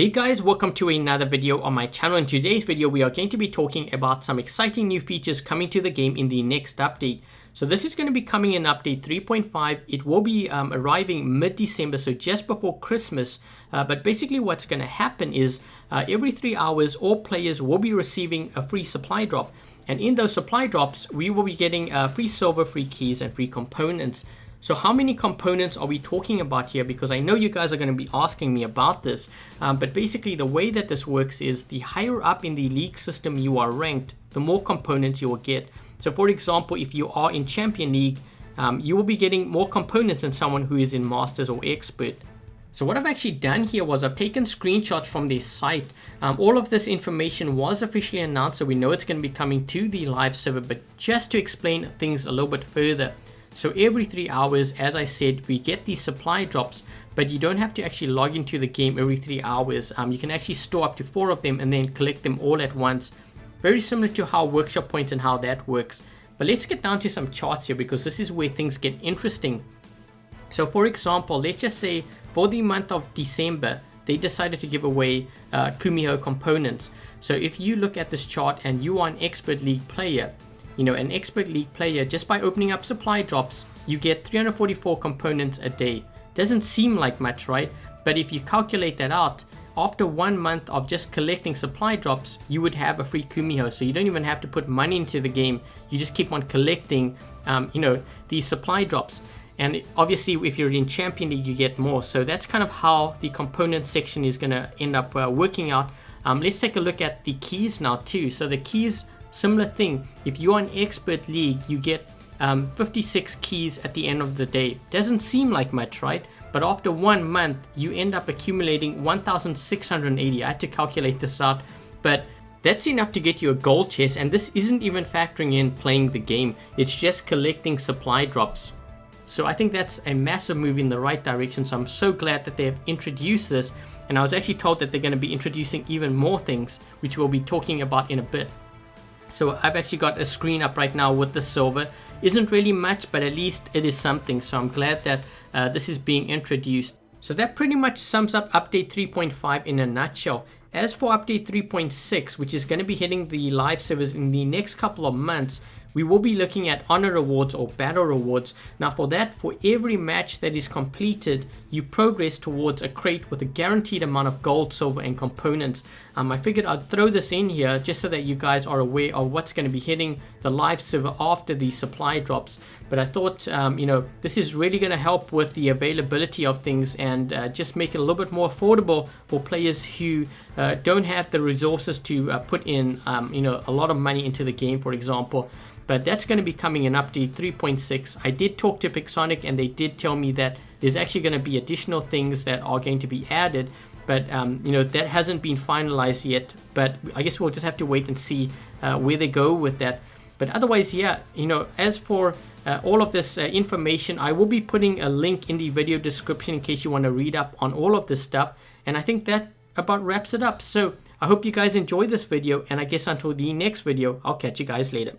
Hey guys, welcome to another video on my channel. In today's video we are going to be talking about some exciting new features coming to the game in the next update. So this is going to be coming in update 3.5. It will be arriving mid-December, so just before Christmas. But basically what's going to happen is every 3 hours all players will be receiving a free supply drop. And in those supply drops we will be getting free silver, free keys and free components. So how many components are we talking about here? Because I know you guys are going to be asking me about this. But basically the way that this works is the higher up in the league system you are ranked, the more components you will get. So for example, if you are in Champion League, you will be getting more components than someone who is in Masters or Expert. So what I've actually done here was I've taken screenshots from their site. All of this information was officially announced, so we know it's going to be coming to the live server. But just to explain things a little bit further. So every 3 hours, as I said, we get these supply drops, but you don't have to actually log into the game every 3 hours. You can actually store up to 4 of them and then collect them all at once. Very similar to how workshop points and how that works. But let's get down to some charts here because this is where things get interesting. So for example, let's just say for the month of December, they decided to give away Kumiho components. So if you look at this chart and you are an Expert League player, an Expert League player, just by opening up supply drops, you get 344 components a day. Doesn't seem like much, right? But if you calculate that out, after 1 month of just collecting supply drops, you would have a free Kumiho. So you don't even have to put money into the game. You just keep on collecting, these supply drops. And obviously, if you're in Champion League, you get more. So that's kind of how the component section is going to end up working out. Let's take a look at the keys now too. So the keys, similar thing. If you're an Expert League, you get 56 keys at the end of the day. Doesn't seem like much, right? But after 1 month, you end up accumulating 1,680. I had to calculate this out, but that's enough to get you a gold chest. And this isn't even factoring in playing the game. It's just collecting supply drops. So I think that's a massive move in the right direction. So I'm so glad that they've introduced this. And I was actually told that they're going to be introducing even more things, which we'll be talking about in a bit. So I've actually got a screen up right now with the silver. Isn't really much, but at least it is something. So I'm glad that this is being introduced. So that pretty much sums up update 3.5 in a nutshell. As for update 3.6, which is going to be hitting the live servers in the next couple of months, we will be looking at honor rewards or battle rewards. Now for that, for every match that is completed, you progress towards a crate with a guaranteed amount of gold, silver and components. I figured I'd throw this in here just so that you guys are aware of what's going to be hitting the live server after the supply drops. But I thought, this is really going to help with the availability of things and just make it a little bit more affordable for players who don't have the resources to put in, a lot of money into the game, for example. But that's going to be coming in update 3.6. I did talk to Pixonic and they did tell me that there's actually going to be additional things that are going to be added. But, that hasn't been finalized yet. But I guess we'll just have to wait and see where they go with that. But otherwise, yeah, as for all of this information, I will be putting a link in the video description in case you want to read up on all of this stuff. And I think that about wraps it up. So I hope you guys enjoyed this video. And I guess until the next video, I'll catch you guys later.